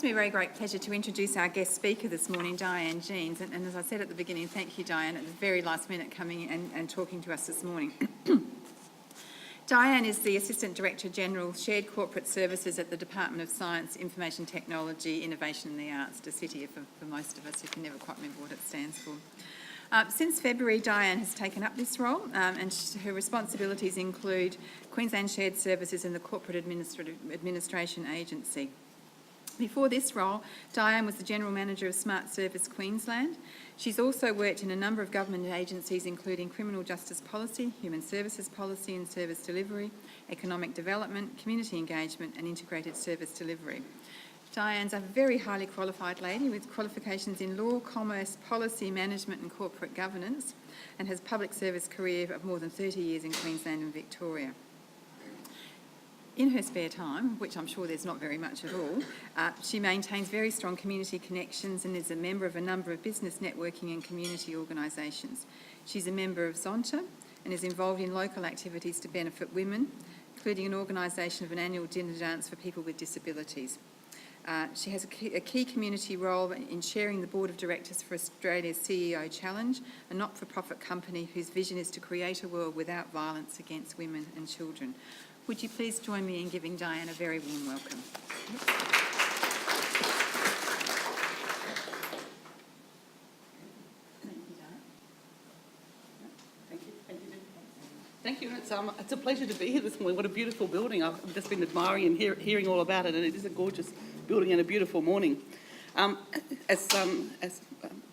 gives me a very great pleasure to introduce our guest speaker this morning, Dianne Jeans. And as I said at the beginning, thank you, Dianne, at the very last minute coming and talking to us this morning. Dianne is the Assistant Director General, Shared Corporate Services at the Department of Science, Information Technology, Innovation and the Arts, DCITIA for most of us who can never quite remember what it stands for. Since February, Dianne has taken up this role, and her responsibilities include Queensland Shared Services and the Corporate Administration Agency. Before this role, Dianne was the General Manager of Smart Service Queensland. She's also worked in a number of government agencies, including Criminal Justice Policy, Human Services Policy and Service Delivery, Economic Development, Community Engagement and Integrated Service Delivery. Dianne's a very highly qualified lady with qualifications in law, commerce, policy, management and corporate governance, and has public service career of more than 30 years in Queensland and Victoria. In her spare time, which I'm sure there's not very much at all, she maintains very strong community connections and is a member of a number of business networking and community organisations. She's a member of Zonta and is involved in local activities to benefit women, including an organisation of an annual dinner dance for people with disabilities. She has a key community role in chairing the Board of Directors for Australia's CEO Challenge, a not-for-profit company whose vision is to create a world without violence against women and children. Would you please join me in giving Dianne a very warm welcome? Thank you. It's a pleasure to be here this morning. What a beautiful building. I've just been admiring and hearing all about it, and it is a gorgeous building and a beautiful morning. As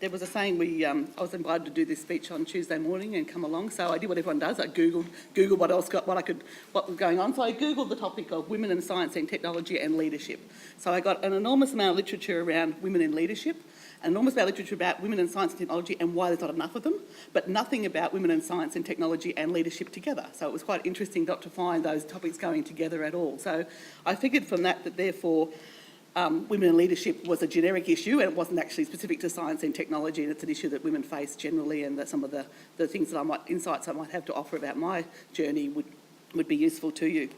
there was a saying, I was invited to do this speech on Tuesday morning and come along, so I did what everyone does. I googled what was going on. So I googled the topic of women in science and technology and leadership. So I got an enormous amount of literature around women in leadership, an enormous amount of literature about women in science and technology and why there's not enough of them, but nothing about women in science and technology and leadership together. So it was quite interesting not to find those topics going together at all. So I figured from that therefore women in leadership was a generic issue and it wasn't actually specific to science and technology, and it's an issue that women face generally, and that some of the things that insights I might have to offer about my journey would be useful to you.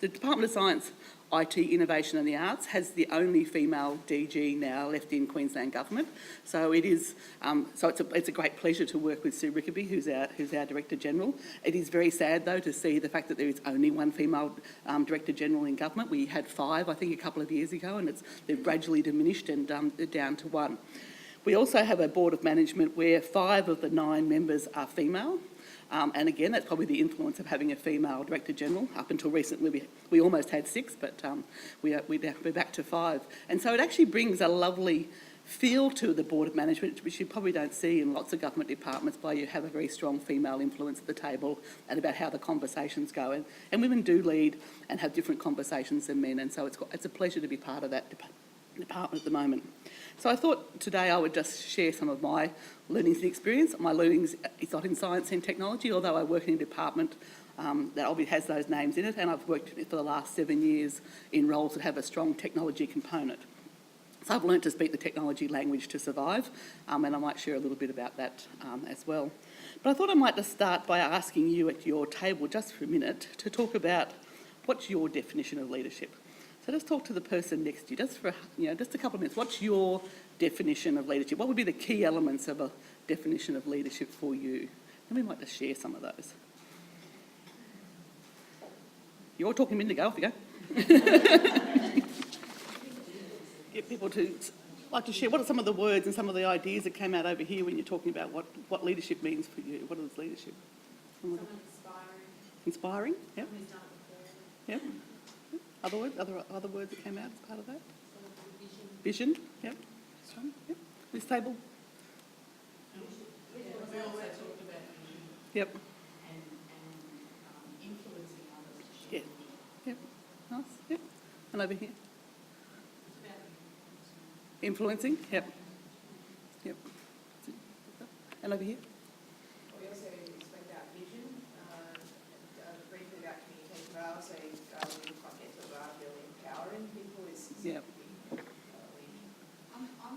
The Department of Science, IT, Innovation and the Arts has the only female DG now left in Queensland Government. So it is, it's a great pleasure to work with Sue Rickaby, who's our Director General. It is very sad though to see the fact that there is only one female Director General in Government. We had 5, I think, a couple of years ago, and they've gradually diminished and down to 1. We also have a Board of Management where 5 of the 9 members are female. And again, that's probably the influence of having a female Director General. Up until recently, we almost had 6, but we're back to 5. And so it actually brings a lovely feel to the Board of Management, which you probably don't see in lots of government departments, where you have a very strong female influence at the table and about how the conversations go. And women do lead and have different conversations than men, and so it's a pleasure to be part of that department at the moment. So I thought today I would just share some of my learnings and experience. My learnings is not in science and technology, although I work in a department that obviously has those names in it, and I've worked for the last 7 years in roles that have a strong technology component. So I've learnt to speak the technology language to survive, and I might share a little bit about that as well. But I thought I might just start by asking you at your table just for a minute to talk about what's your definition of leadership. So just talk to the person next to you, just for just a couple of minutes. What's your definition of leadership? What would be the key elements of a definition of leadership for you? And we might just share some of those. You're all talking a minute ago, off you go. Get people to like to share what are some of the words and some of the ideas that came out over here when you're talking about what leadership means for you. What is leadership? Inspiring. Inspiring, yep. Yep. Other words that came out as part of that? Vision, yep. Yep. This table? We also talked about vision. Yep. And influencing others. Yeah. Yep. Nice. Yep. And over here? It's about influencing, yep. Yep. And over here? We also spoke about vision, briefly about communication, but I also in the context of really empowering people is Yep. I'm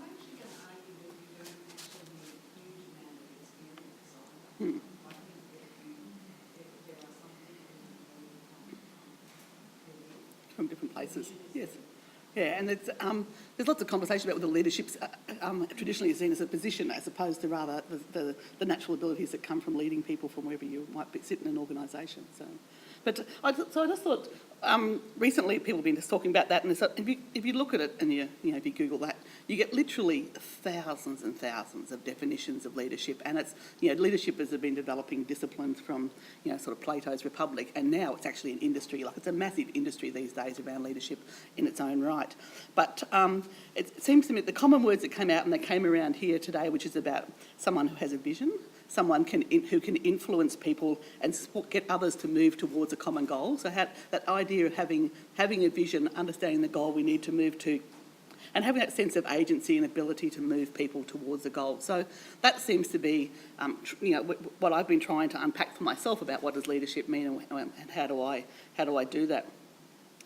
actually going to argue that you don't actually need a huge amount of experience on it. I think that there are some people who From different places, yes. Yeah, and there's lots of conversation about whether leadership's traditionally seen as a position as opposed to rather the natural abilities that come from leading people from wherever you might sit in an organisation. But I just thought recently people have been just talking about that, and if you look at it and if you Google that, you get literally thousands and thousands of definitions of leadership, and it's leadership has been developing disciplines from sort of Plato's Republic, and now it's actually an industry. Like, it's a massive industry these days around leadership in its own right. But it seems to me the common words that came out and they came around here today, which is about someone who has a vision, someone who can influence people and get others to move towards a common goal. So that idea of having a vision, understanding the goal we need to move to, and having that sense of agency and ability to move people towards a goal. So that seems to be what I've been trying to unpack for myself about what does leadership mean and how do I do that.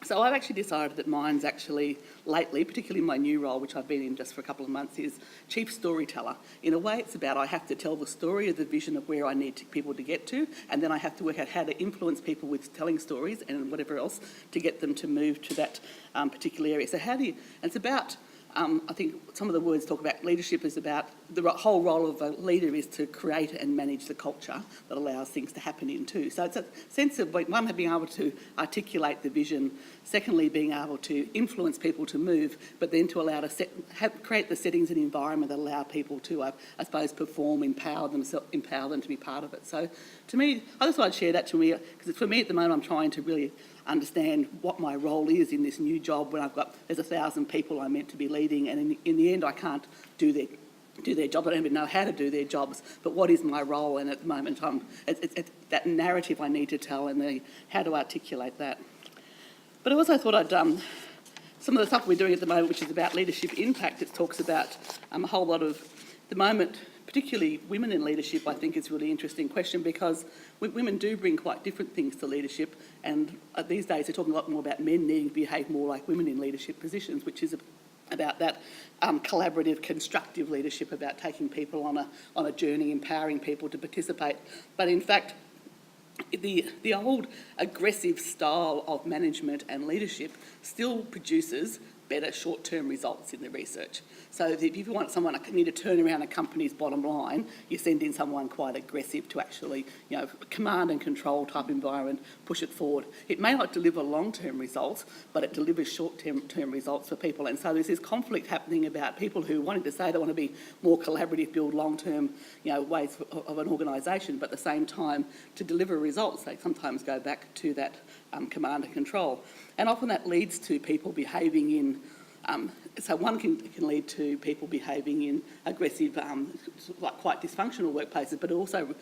So I've actually decided that mine's actually lately, particularly in my new role, which I've been in just for a couple of months, is chief storyteller. In a way, it's about I have to tell the story of the vision of where I need people to get to, and then I have to work out how to influence people with telling stories and whatever else to get them to move to that particular area. So and it's about, I think some of the words talk about leadership is about the whole role of a leader is to create and manage the culture that allows things to happen in too. So it's a sense of, one, being able to articulate the vision, secondly, being able to influence people to move, but then to allow to create the settings and environment that allow people to, I suppose, perform, empower them to be part of it. So to me, I just thought I'd share that to me, because for me at the moment I'm trying to really understand what my role is in this new job when there's 1,000 people I'm meant to be leading, and in the end I can't do their job. I don't even know how to do their jobs, but what is my role? And at the moment it's that narrative I need to tell and how to articulate that. But I also thought I'd some of the stuff we're doing at the moment, which is about leadership impact. It talks about a whole lot of, the moment, particularly women in leadership, I think is a really interesting question, because women do bring quite different things to leadership, and these days they're talking a lot more about men needing to behave more like women in leadership positions, which is about that collaborative, constructive leadership, about taking people on a journey, empowering people to participate. But in fact, the old aggressive style of management and leadership still produces better short-term results in the research. So if you want someone to need to turn around a company's bottom line, you send in someone quite aggressive to actually, command and control type environment, push it forward. It may not deliver long-term results, but it delivers short-term results for people. And so there's this conflict happening about people who wanting to say they want to be more collaborative, build long-term, ways of an organisation, but at the same time, to deliver results, they sometimes go back to that command and control. And often that leads to people behaving in, so one can lead to people behaving in aggressive, like quite dysfunctional workplaces, but also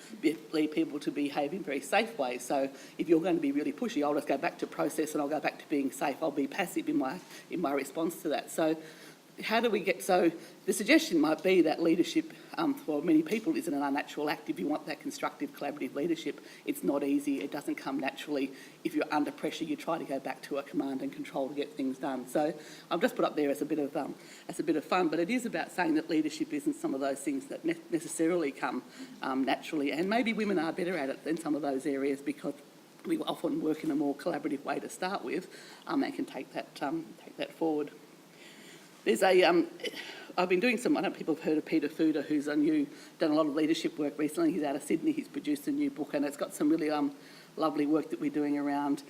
lead people to behave in very safe ways. So if you're going to be really pushy, I'll just go back to process and I'll go back to being safe. I'll be passive in my response to that. So how do we so the suggestion might be that leadership for many people isn't an unnatural act. If you want that constructive, collaborative leadership, it's not easy. It doesn't come naturally. If you're under pressure, you try to go back to a command and control to get things done. So I've just put up there as a bit of fun, but it is about saying that leadership isn't some of those things that necessarily come naturally, and maybe women are better at it than some of those areas because we often work in a more collaborative way to start with, and can take that forward. There's I've been doing I don't know if people have heard of Peter Fuda, who's done a lot of leadership work recently. He's out of Sydney. He's produced a new book, and it's got some really lovely work that we're doing around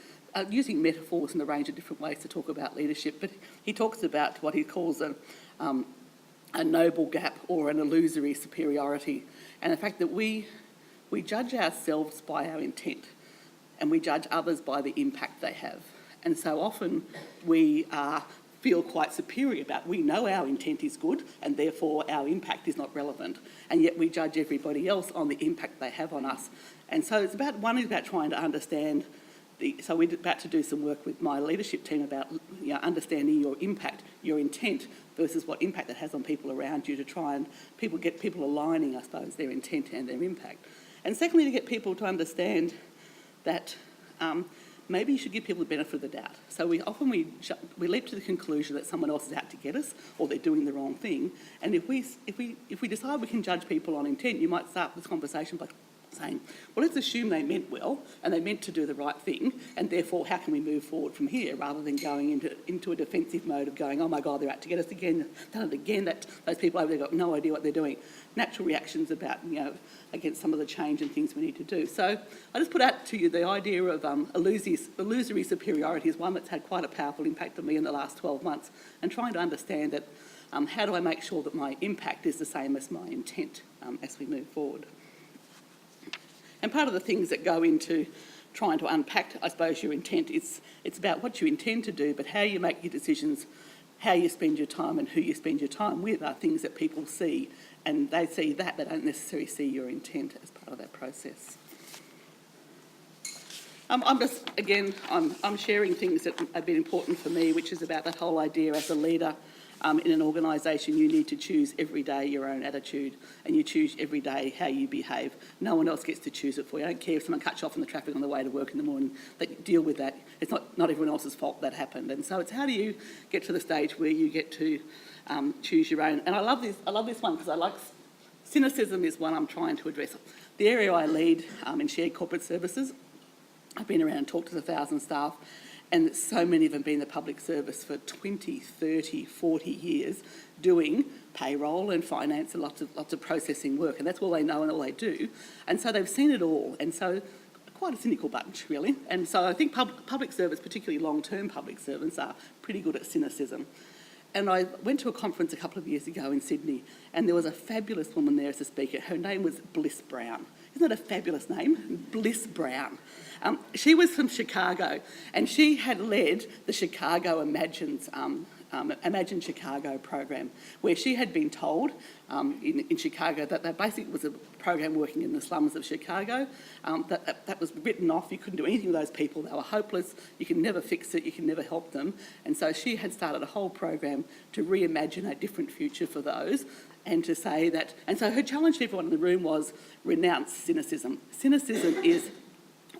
using metaphors in a range of different ways to talk about leadership. But he talks about what he calls a noble gap or an illusory superiority, and the fact that we judge ourselves by our intent, and we judge others by the impact they have. And so often we feel quite superior about, we know our intent is good and therefore our impact is not relevant, and yet we judge everybody else on the impact they have on us. And so it's about trying to understand so we're about to do some work with my leadership team about understanding your impact, your intent versus what impact it has on people around you, to try and get people aligning, I suppose, their intent and their impact. And secondly, to get people to understand that maybe you should give people the benefit of the doubt. So we leap to the conclusion that someone else is out to get us, or they're doing the wrong thing. And if we decide we can judge people on intent, you might start this conversation by saying, well, let's assume they meant well and they meant to do the right thing, and therefore how can we move forward from here, rather than going into a defensive mode of going, oh my God, they're out to get us again, done it again, that those people over there got no idea what they're doing. Natural reactions about, against some of the change and things we need to do. So I just put out to you the idea of illusory superiority is one that's had quite a powerful impact on me in the last 12 months, and trying to understand that how do I make sure that my impact is the same as my intent as we move forward. And part of the things that go into trying to unpack, I suppose, your intent, it's about what you intend to do, but how you make your decisions, how you spend your time and who you spend your time with are things that people see, and they see that, they don't necessarily see your intent as part of that process. I'm sharing things that have been important for me, which is about that whole idea as a leader in an organisation, you need to choose every day your own attitude, and you choose every day how you behave. No one else gets to choose it for you. I don't care if someone cuts you off in the traffic on the way to work in the morning, that deal with that. It's not everyone else's fault that happened. And so it's how do you get to the stage where you get to choose your own. And I love this one because cynicism is one I'm trying to address. The area I lead in shared corporate services, I've been around and talked to 1,000 staff, and so many of them been in the public service for 20, 30, 40 years doing payroll and finance and lots of processing work, and that's all they know and all they do. And so they've seen it all, and so quite a cynical bunch, really. And so I think public service, particularly long-term public servants, are pretty good at cynicism. And I went to a conference a couple of years ago in Sydney, and there was a fabulous woman there as a speaker. Her name was Bliss Brown. Isn't that a fabulous name? Bliss Brown. She was from Chicago, and she had led the Chicago Imagine Chicago program, where she had been told in Chicago that basically was a program working in the slums of Chicago, that was written off. You couldn't do anything with those people. They were hopeless. You can never fix it. You can never help them. And so she had started a whole program to reimagine a different future for those, and to say that. And so her challenge to everyone in the room was renounce cynicism. Cynicism is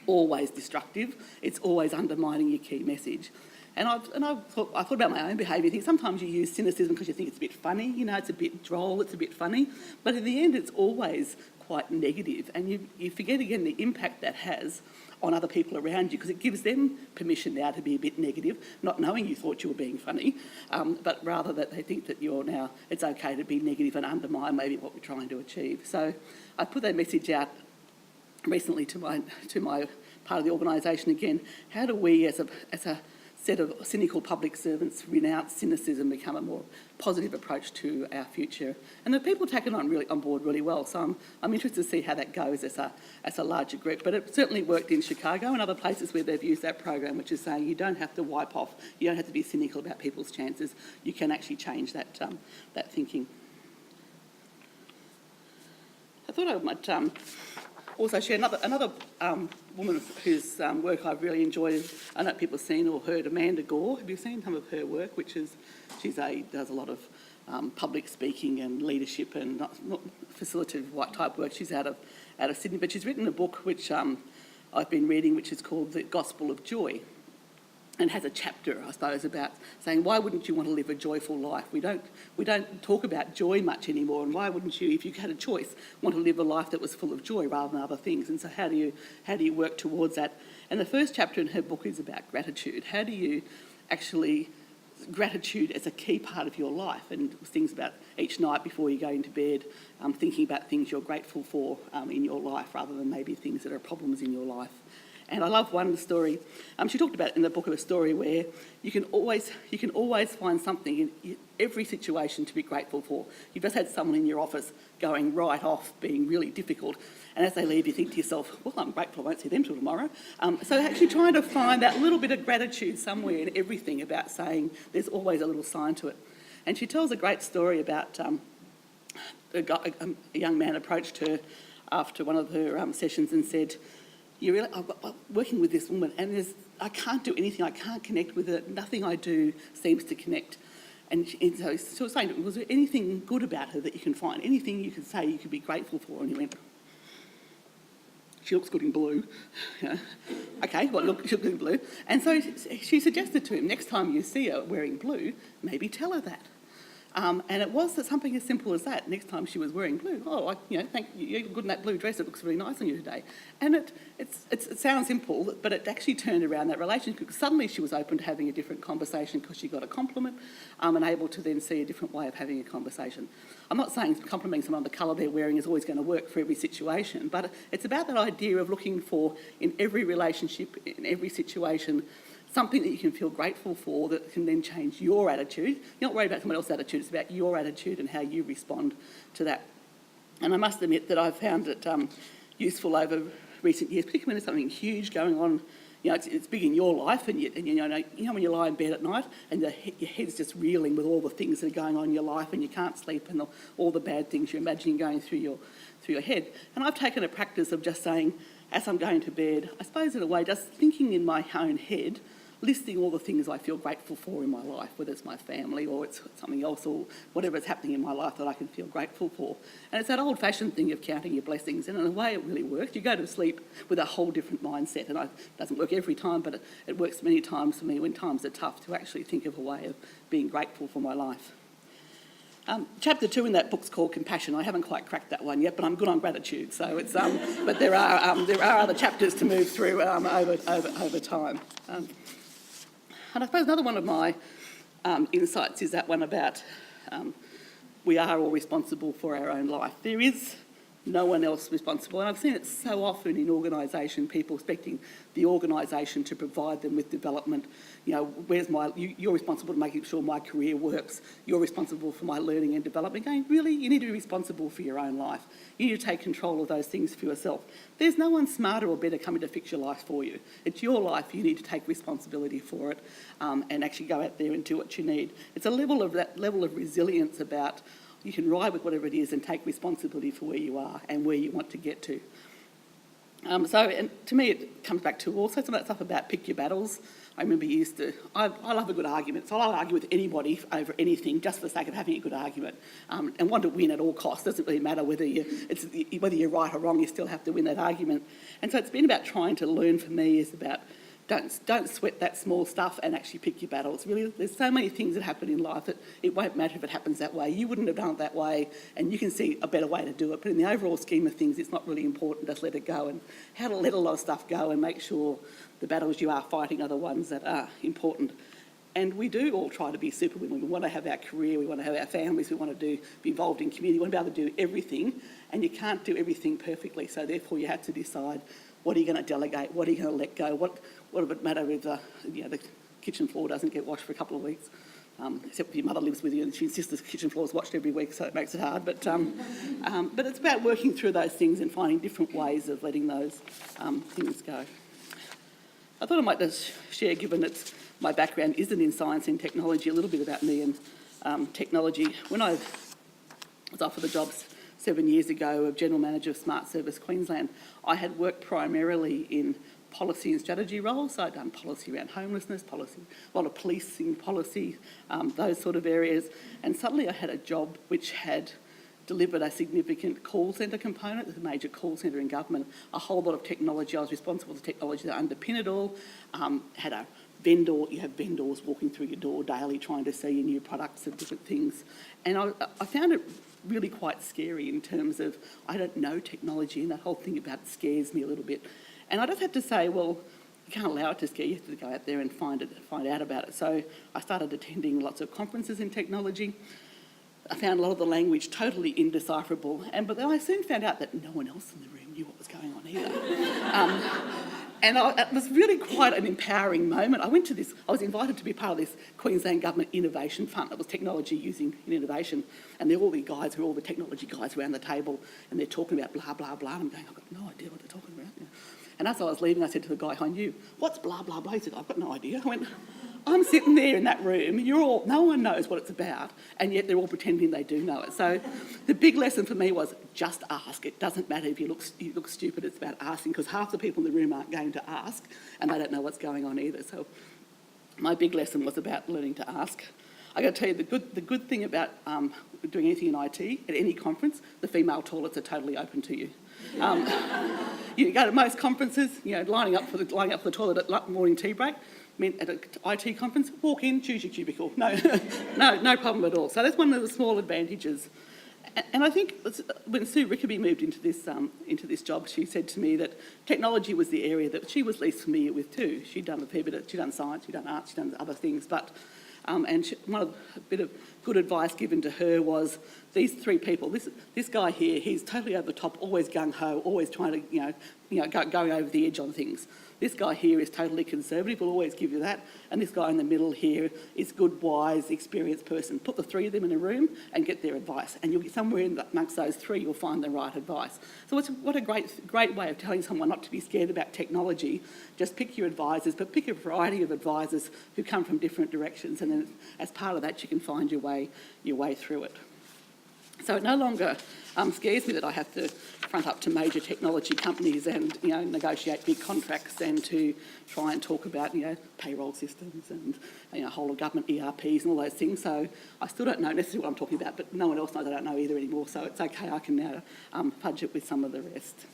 always destructive. It's always undermining your key message. And I thought about my own behaviour. I think sometimes you use cynicism because you think it's a bit funny, it's a bit droll, it's a bit funny. But in the end, it's always quite negative. And you forget again the impact that has on other people around you, because it gives them permission now to be a bit negative, not knowing you thought you were being funny, but rather that they think that it's okay to be negative and undermine maybe what we're trying to achieve. So I put that message out recently to my part of the organisation again. How do we as a set of cynical public servants renounce cynicism, become a more positive approach to our future? And the people taken on board really well. So I'm interested to see how that goes as a larger group. But it certainly worked in Chicago and other places where they've used that program, which is saying you don't have to wipe off, you don't have to be cynical about people's chances. You can actually change that thinking. I thought I might also share another woman whose work I've really enjoyed. I know people have seen or heard Amanda Gore. Have you seen some of her work? She does a lot of public speaking and leadership and not facilitative type work. She's out of Sydney, but she's written a book which I've been reading, which is called The Gospel of Joy, and has a chapter, I suppose, about saying why wouldn't you want to live a joyful life? We don't talk about joy much anymore, and why wouldn't you, if you had a choice, want to live a life that was full of joy rather than other things? And so how do you work towards that? And the first chapter in her book is about gratitude. How do you actually gratitude as a key part of your life, and things about each night before you go into bed, thinking about things you're grateful for in your life rather than maybe things that are problems in your life. And I love one story. She talked about in the book of a story where you can always find something in every situation to be grateful for. You've just had someone in your office going right off, being really difficult, and as they leave, you think to yourself, well, I'm grateful I won't see them till tomorrow. So actually trying to find that little bit of gratitude somewhere in everything, about saying there's always a little sign to it. And she tells a great story about a young man approached her after one of her sessions and said, I'm working with this woman, and I can't do anything. I can't connect with her. Nothing I do seems to connect. And so she was saying, was there anything good about her that you can find? Anything you could say you could be grateful for? And he went, she looks good in blue. Okay, well, look, she looks good in blue. And so she suggested to him, next time you see her wearing blue, maybe tell her that. And it was something as simple as that. Next time she was wearing blue, thank you, you're good in that blue dress, it looks really nice on you today. And it sounds simple, but it actually turned around that relationship, because suddenly she was open to having a different conversation because she got a compliment, and able to then see a different way of having a conversation. I'm not saying complimenting someone on the colour they're wearing is always going to work for every situation, but it's about that idea of looking for, in every relationship, in every situation, something that you can feel grateful for that can then change your attitude. You're not worried about someone else's attitude, it's about your attitude and how you respond to that. And I must admit that I've found it useful over recent years, particularly when there's something huge going on. It's big in your life, and you know when you lie in bed at night and your head's just reeling with all the things that are going on in your life, and you can't sleep, and all the bad things you're imagining going through your head. And I've taken a practice of just saying, as I'm going to bed, I suppose in a way, just thinking in my own head, listing all the things I feel grateful for in my life, whether it's my family or it's something else or whatever is happening in my life that I can feel grateful for. And it's that old-fashioned thing of counting your blessings, and in a way it really works. You go to sleep with a whole different mindset, and it doesn't work every time, but it works many times for me when times are tough, to actually think of a way of being grateful for my life. Chapter 2 in that book's called Compassion. I haven't quite cracked that one yet, but I'm good on gratitude. So it's but there are other chapters to move through over time. And I suppose another one of my insights is that one about we are all responsible for our own life. There is no one else responsible. And I've seen it so often in organisation, people expecting the organisation to provide them with development. You're responsible for making sure my career works. You're responsible for my learning and development. Going, really, you need to be responsible for your own life. You need to take control of those things for yourself. There's no one smarter or better coming to fix your life for you. It's your life. You need to take responsibility for it, and actually go out there and do what you need. It's a level of resilience about, you can ride with whatever it is and take responsibility for where you are and where you want to get to. And to me, it comes back to also some of that stuff about pick your battles. I remember I love a good argument, so I'll argue with anybody over anything just for the sake of having a good argument, and want to win at all costs. Doesn't really matter whether you're right or wrong, you still have to win that argument. And so it's been about trying to learn, for me, is about don't sweat that small stuff and actually pick your battles. Really, there's so many things that happen in life that it won't matter if it happens that way. You wouldn't have done it that way, and you can see a better way to do it. But in the overall scheme of things, it's not really important. Just let it go, and how to let a lot of stuff go and make sure the battles you are fighting are the ones that are important. And we do all try to be superwomen. We want to have our career, we want to have our families, we want to be involved in community, we want to be able to do everything, and you can't do everything perfectly. So therefore you have to decide, what are you going to delegate, what are you going to let go, what would it matter if the kitchen floor doesn't get washed for a couple of weeks, except if your mother lives with you and she insists the kitchen floor is washed every week, so it makes it hard. But it's about working through those things and finding different ways of letting those things go. I thought I might just share, given that my background isn't in science and technology, a little bit about me and technology. When I was offered the jobs 7 years ago of General Manager of Smart Service Queensland, I had worked primarily in policy and strategy roles. So I'd done policy around homelessness, policy, a lot of policing policy, those sort of areas. And suddenly I had a job which had delivered a significant call centre component. There's a major call centre in government, a whole lot of technology. I was responsible for technology that underpin it all. Had a vendor, you have vendors walking through your door daily trying to sell you new products and different things. And I found it really quite scary in terms of, I don't know technology, and that whole thing about it scares me a little bit. And I just had to say, well, you can't allow it to scare you, you have to go out there and find out about it. So I started attending lots of conferences in technology. I found a lot of the language totally indecipherable, but then I soon found out that no one else in the room knew what was going on either. It was really quite an empowering moment. I was invited to be part of this Queensland Government Innovation Fund. It was technology using in innovation, and there were all the technology guys around the table, and they're talking about blah, blah, blah, and I'm going, I've got no idea what they're talking about. And as I was leaving, I said to the guy I knew, what's blah, blah, blah? He said, I've got no idea. I went, I'm sitting there in that room, no one knows what it's about, and yet they're all pretending they do know it. So the big lesson for me was just ask. It doesn't matter if you look stupid, it's about asking, because half the people in the room aren't going to ask, and they don't know what's going on either. So my big lesson was about learning to ask. I got to tell you, the good thing about doing anything in IT, at any conference, the female toilets are totally open to you. You go to most conferences, lining up for the toilet at morning tea break. mean, at an IT conference, walk in, choose your cubicle. No, no problem at all. So that's one of the small advantages. And I think when Sue Rickaby moved into this job, she said to me that technology was the area that she was least familiar with too. She'd done a fair bit she'd done science, she'd done arts, she'd done other things, but a bit of good advice given to her was these three people. This guy here, he's totally over the top, always gung ho, always trying to going over the edge on things. This guy here is totally conservative, will always give you that. And this guy in the middle here is good, wise, experienced person. Put the three of them in a room and get their advice. And you'll get somewhere amongst those three, you'll find the right advice. So what a great way of telling someone not to be scared about technology. Just pick your advisors, but pick a variety of advisors who come from different directions. And then as part of that, you can find your way through it. So it no longer scares me that I have to front up to major technology companies and negotiate big contracts and to try and talk about payroll systems and whole of government ERPs and all those things. So I still don't know necessarily what I'm talking about, but no one else knows I don't know either anymore. So it's okay. I can now fudge it with some of the rest.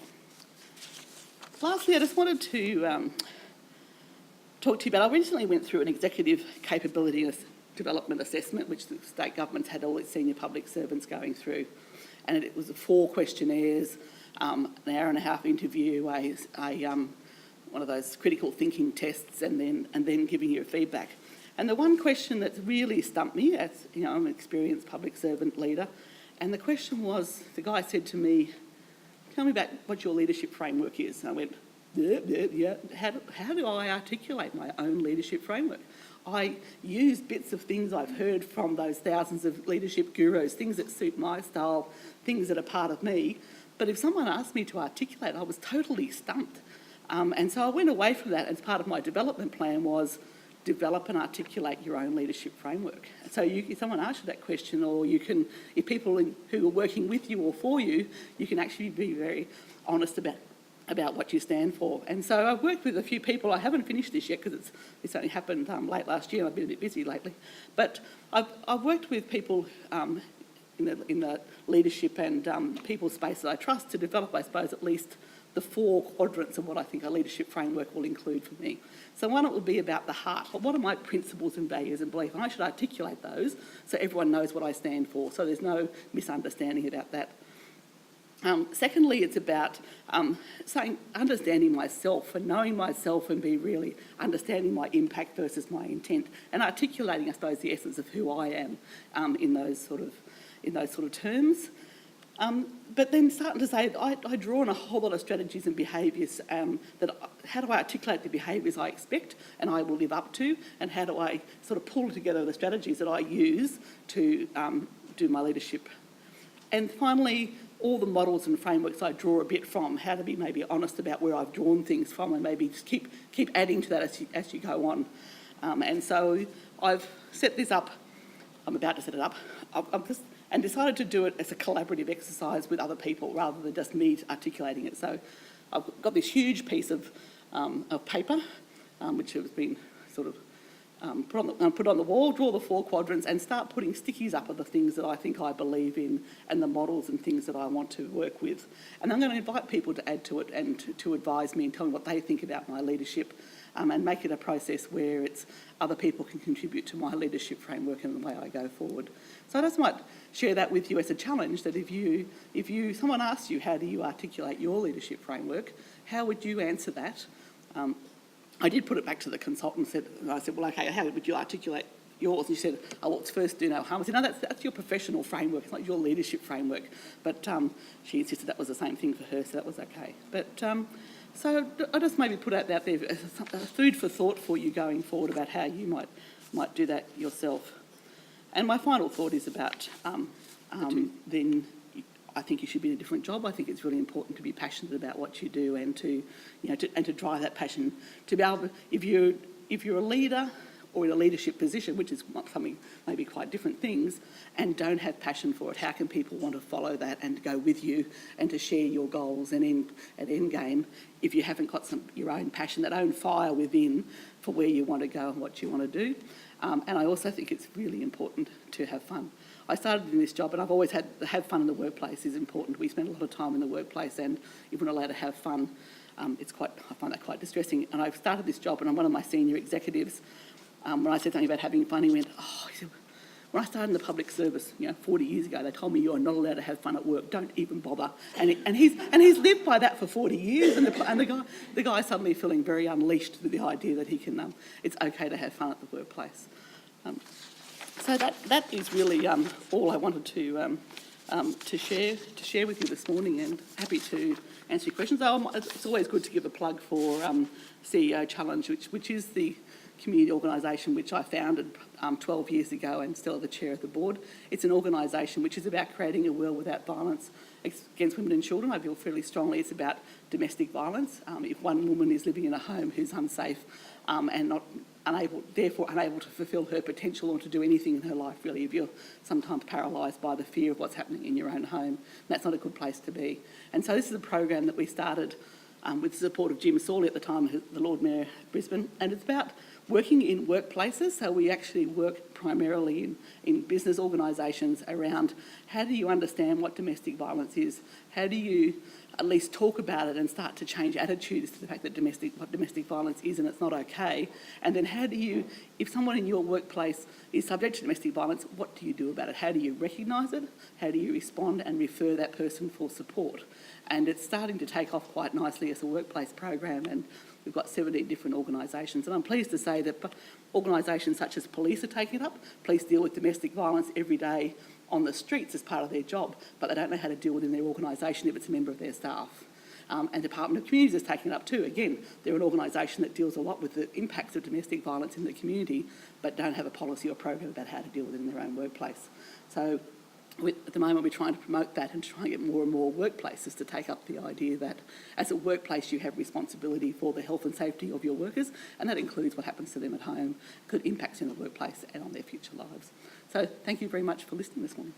Lastly, I just wanted to talk to you about. I recently went through an executive capability development assessment, which the state governments had all its senior public servants going through. And it was 4 questionnaires, an hour and a half interview, one of those critical thinking tests, and then giving you feedback. And the one question that really stumped me, as I'm an experienced public servant leader, and the question was, the guy said to me, "Tell me about what your leadership framework is." And I went, yeah. How do I articulate my own leadership framework? I use bits of things I've heard from those thousands of leadership gurus, things that suit my style, things that are part of me. But if someone asked me to articulate, I was totally stumped. And so I went away from that as part of my development plan was develop and articulate your own leadership framework. So if someone asks you that question, or you can, if people who are working with you or for you, you can actually be very honest about what you stand for. And so I've worked with a few people. I haven't finished this yet because this only happened late last year and I've been a bit busy lately. But I've worked with people in the leadership and people space that I trust to develop, I suppose, at least the 4 quadrants of what I think a leadership framework will include for me. So one, it will be about the heart. What are my principles and values and beliefs? And I should articulate those so everyone knows what I stand for, so there's no misunderstanding about that. Secondly, it's about understanding myself and knowing myself and be really understanding my impact versus my intent and articulating, I suppose, the essence of who I am in those sort of terms. But then starting to say, I draw on a whole lot of strategies and behaviours how do I articulate the behaviours I expect and I will live up to, and how do I sort of pull together the strategies that I use to do my leadership. And finally, all the models and frameworks I draw a bit from, how to be maybe honest about where I've drawn things from and maybe just keep adding to that as you go on. And so I've set this up, I'm about to set it up, and decided to do it as a collaborative exercise with other people rather than just me articulating it. So I've got this huge piece of paper, which has been sort of put on the wall, draw the 4 quadrants and start putting stickies up of the things that I think I believe in and the models and things that I want to work with. And I'm going to invite people to add to it and to advise me and tell me what they think about my leadership, and make it a process where it's other people can contribute to my leadership framework and the way I go forward. So I just might share that with you as a challenge, that if someone asks you how do you articulate your leadership framework, how would you answer that? I did put it back to the consultant and I said, well, okay, how would you articulate yours? And she said, oh, well, it's first do no harm. I said, no, that's your professional framework, it's not your leadership framework. But she insisted that was the same thing for her, so that was okay. But so I just maybe put out there as a food for thought for you going forward about how you might do that yourself. And my final thought is about then I think you should be in a different job. I think it's really important to be passionate about what you do and to drive that passion. To be able, if you're a leader or in a leadership position, which is something maybe quite different things, and don't have passion for it, how can people want to follow that and go with you and to share your goals and end game if you haven't got your own passion, that own fire within for where you want to go and what you want to do? And I also think it's really important to have fun. I started in this job and I've always had fun in the workplace is important. We spend a lot of time in the workplace, and if we're not allowed to have fun, I find that quite distressing. And I've started this job, and I'm one of my senior executives. When I said something about having fun, he went, "Oh," he said, "when I started in the public service, 40 years ago, they told me you are not allowed to have fun at work. Don't even bother." And he's lived by that for 40 years. And the guy's suddenly feeling very unleashed with the idea that he can. It's okay to have fun at the workplace. So that is really all I wanted to share with you this morning, and happy to answer your questions. It's always good to give a plug for CEO Challenge, which is the community organisation which I founded 12 years ago and still the chair of the board. It's an organisation which is about creating a world without violence against women and children. I feel fairly strongly it's about domestic violence. If one woman is living in a home who's unsafe and unable to fulfil her potential or to do anything in her life, really, if you're sometimes paralysed by the fear of what's happening in your own home, that's not a good place to be. And so this is a program that we started with the support of Jim Sawley at the time, the Lord Mayor of Brisbane, and it's about working in workplaces. So we actually work primarily in business organisations around how do you understand what domestic violence is, how do you at least talk about it and start to change attitudes to the fact that what domestic violence is and it's not okay, and then how do you, if someone in your workplace is subject to domestic violence, what do you do about it? How do you recognise it? How do you respond and refer that person for support? And it's starting to take off quite nicely as a workplace program, and we've got 17 different organisations. And I'm pleased to say that organisations such as police are taking it up. Police deal with domestic violence every day on the streets as part of their job, but they don't know how to deal within their organisation if it's a member of their staff. And Department of Communities is taking it up too. Again, they're an organisation that deals a lot with the impacts of domestic violence in the community, but don't have a policy or program about how to deal with it in their own workplace. So at the moment, we're trying to promote that and try and get more and more workplaces to take up the idea that as a workplace you have responsibility for the health and safety of your workers, and that includes what happens to them at home, could impact in the workplace and on their future lives. So thank you very much for listening this morning.